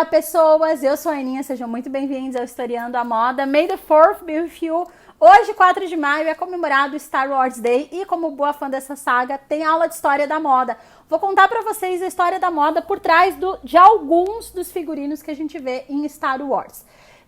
pessoas, eu sou a Aninha, sejam muito bem-vindos ao Historiando a Moda. May the 4th be with you. Hoje, 4 de maio, é comemorado o Star Wars Day e, como boa fã dessa saga, tem aula de História da Moda. Vou contar pra vocês a história da moda por trás de alguns dos figurinos que a gente vê em Star Wars.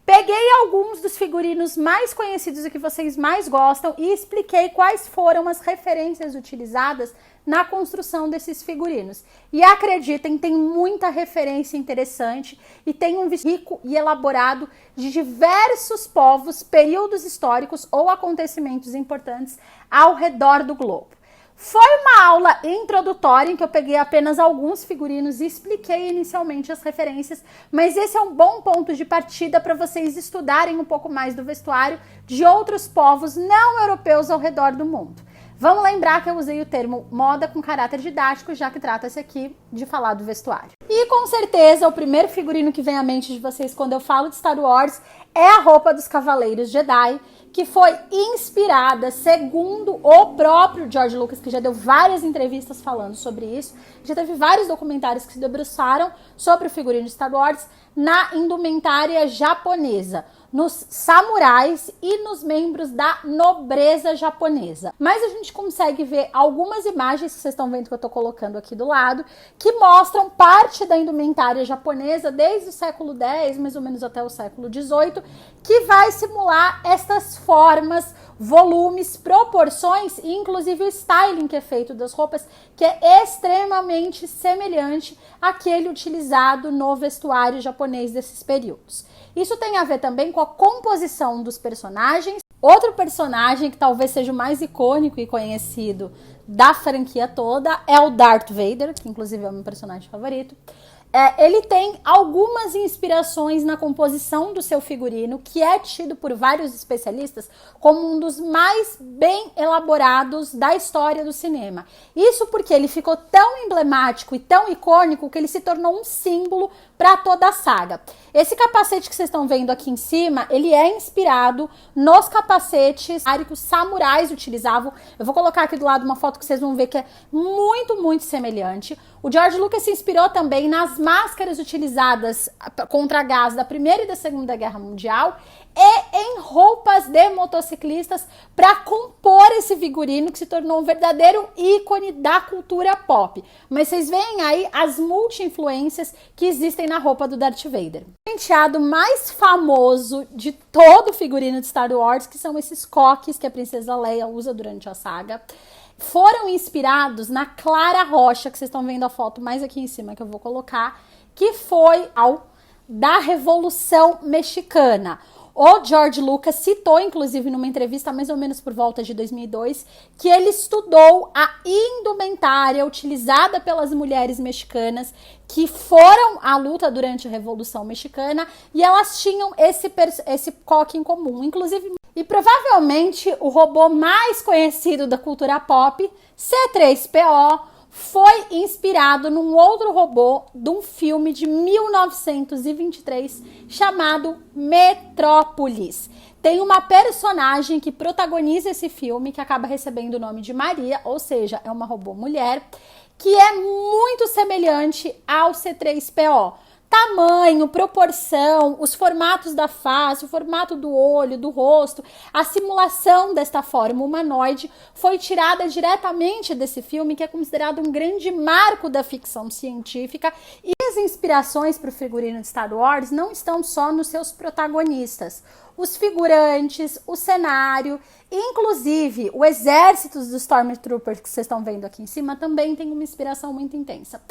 Peguei alguns dos figurinos mais conhecidos e que vocês mais gostam e expliquei quais foram as referências utilizadas na construção desses figurinos. E acreditem, tem muita referência interessante e tem um vestido rico e elaborado de diversos povos, períodos históricos ou acontecimentos importantes ao redor do globo. Foi uma aula introdutória em que eu peguei apenas alguns figurinos e expliquei inicialmente as referências, mas esse é um bom ponto de partida para vocês estudarem um pouco mais do vestuário de outros povos não europeus ao redor do mundo. Vamos lembrar que eu usei o termo moda com caráter didático, já que trata-se aqui de falar do vestuário. E com certeza o primeiro figurino que vem à mente de vocês quando eu falo de Star Wars é a roupa dos Cavaleiros Jedi, que foi inspirada, segundo o próprio George Lucas, que já deu várias entrevistas falando sobre isso, já teve vários documentários que se debruçaram sobre o figurino de Star Wars, na indumentária japonesa, nos samurais e nos membros da nobreza japonesa. Mas a gente consegue ver algumas imagens que vocês estão vendo que eu estou colocando aqui do lado, que mostram parte da indumentária japonesa desde o século X, mais ou menos até o século XVIII, que vai simular estas formas, volumes, proporções e inclusive o styling que é feito das roupas, que é extremamente semelhante àquele utilizado no vestuário japonês desses períodos. Isso tem a ver também com a composição dos personagens. Outro personagem que talvez seja o mais icônico e conhecido da franquia toda é o Darth Vader, que inclusive é o meu personagem favorito. Ele tem algumas inspirações na composição do seu figurino, que é tido por vários especialistas como um dos mais bem elaborados da história do cinema. Isso porque ele ficou tão emblemático e tão icônico que ele se tornou um símbolo para toda a saga. Esse capacete que vocês estão vendo aqui em cima, ele é inspirado nos capacetes que os samurais utilizavam. Eu vou colocar aqui do lado uma foto que vocês vão ver que é muito semelhante. O George Lucas se inspirou também nas máscaras utilizadas contra gás da Primeira e da Segunda Guerra Mundial e em roupas de motociclistas para compor esse figurino que se tornou um verdadeiro ícone da cultura pop. Mas vocês veem aí as multi-influências que existem na roupa do Darth Vader. O penteado mais famoso de todo o figurino de Star Wars, que são esses coques que a princesa Leia usa durante a saga, foram inspirados na Clara Rocha, que vocês estão vendo a foto mais aqui em cima que eu vou colocar, que foi da Revolução Mexicana. O George Lucas citou, inclusive, numa entrevista mais ou menos por volta de 2002, que ele estudou a indumentária utilizada pelas mulheres mexicanas que foram à luta durante a Revolução Mexicana e elas tinham esse coque em comum, inclusive. E provavelmente o robô mais conhecido da cultura pop, C-3PO, foi inspirado num outro robô de um filme de 1923 chamado Metrópolis. Tem uma personagem que protagoniza esse filme que acaba recebendo o nome de Maria, ou seja, é uma robô mulher, que é muito semelhante ao C-3PO. Tamanho, proporção, os formatos da face, o formato do olho, do rosto, a simulação desta forma humanoide foi tirada diretamente desse filme, que é considerado um grande marco da ficção científica. E as inspirações para o figurino de Star Wars não estão só nos seus protagonistas. Os figurantes, o cenário, inclusive o exército dos Stormtroopers que vocês estão vendo aqui em cima também tem uma inspiração muito intensa.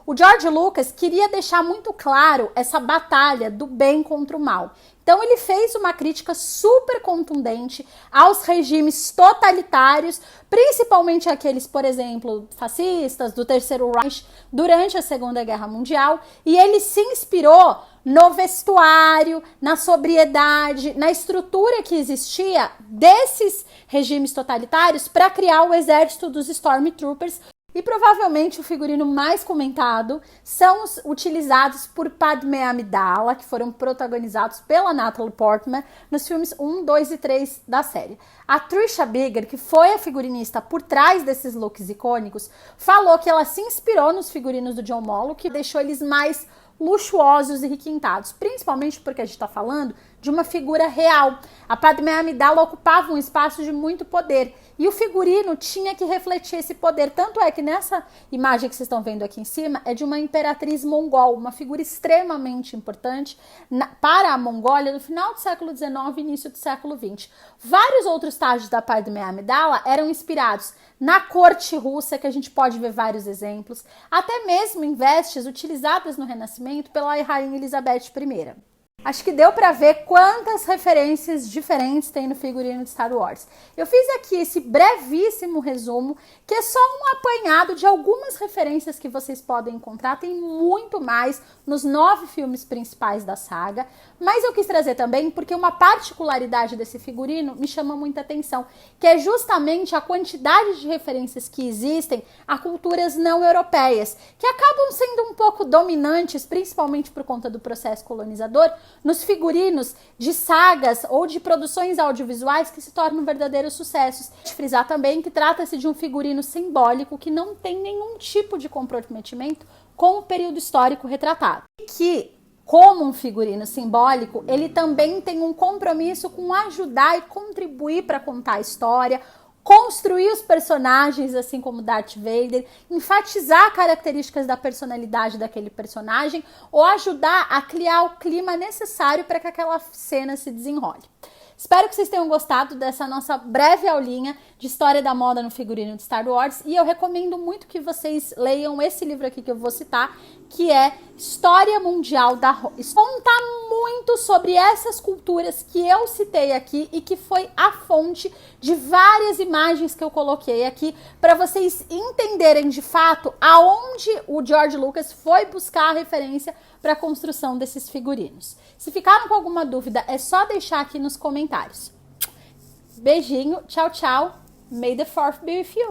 O George Lucas queria deixar muito claro essa batalha do bem contra o mal. Então ele fez uma crítica super contundente aos regimes totalitários, principalmente aqueles, por exemplo, fascistas do Terceiro Reich durante a Segunda Guerra Mundial, e ele se inspirou no vestuário, na sobriedade, na estrutura que existia desses regimes totalitários para criar o exército dos Stormtroopers. E provavelmente o figurino mais comentado são os utilizados por Padmé Amidala, que foram protagonizados pela Natalie Portman nos filmes 1, 2 e 3 da série. A Trisha Bigger, que foi a figurinista por trás desses looks icônicos, falou que ela se inspirou nos figurinos do John Mollo, que deixou eles mais luxuosos e requintados, principalmente porque a gente está falando de uma figura real. A Padmé Amidala ocupava um espaço de muito poder e o figurino tinha que refletir esse poder. Tanto é que nessa imagem que vocês estão vendo aqui em cima é de uma imperatriz mongol, uma figura extremamente importante para a Mongólia no final do século XIX e início do século XX. Vários outros estágios da Padmé Amidala eram inspirados na corte russa, que a gente pode ver vários exemplos, até mesmo em vestes utilizadas no Renascimento pela Rainha Elizabeth I. Acho que deu para ver quantas referências diferentes tem no figurino de Star Wars. Eu fiz aqui esse brevíssimo resumo, que é só um apanhado de algumas referências que vocês podem encontrar. Tem muito mais nos 9 filmes principais da saga, mas eu quis trazer também porque uma particularidade desse figurino me chama muita atenção, que é justamente a quantidade de referências que existem a culturas não europeias, que acabam sendo um pouco dominantes, principalmente por conta do processo colonizador, nos figurinos de sagas ou de produções audiovisuais que se tornam verdadeiros sucessos. De frisar também que trata-se de um figurino simbólico que não tem nenhum tipo de comprometimento com o período histórico retratado. E que, como um figurino simbólico, ele também tem um compromisso com ajudar e contribuir para contar a história, construir os personagens, assim como Darth Vader, enfatizar características da personalidade daquele personagem ou ajudar a criar o clima necessário para que aquela cena se desenrole. Espero que vocês tenham gostado dessa nossa breve aulinha de história da moda no figurino de Star Wars e eu recomendo muito que vocês leiam esse livro aqui que eu vou citar, que é História Mundial da Rosa. Conta muito sobre essas culturas que eu citei aqui e que foi a fonte de várias imagens que eu coloquei aqui para vocês entenderem de fato aonde o George Lucas foi buscar a referência para a construção desses figurinos. Se ficaram com alguma dúvida, é só deixar aqui nos comentários. Beijinho, tchau, tchau. May the 4th be with you.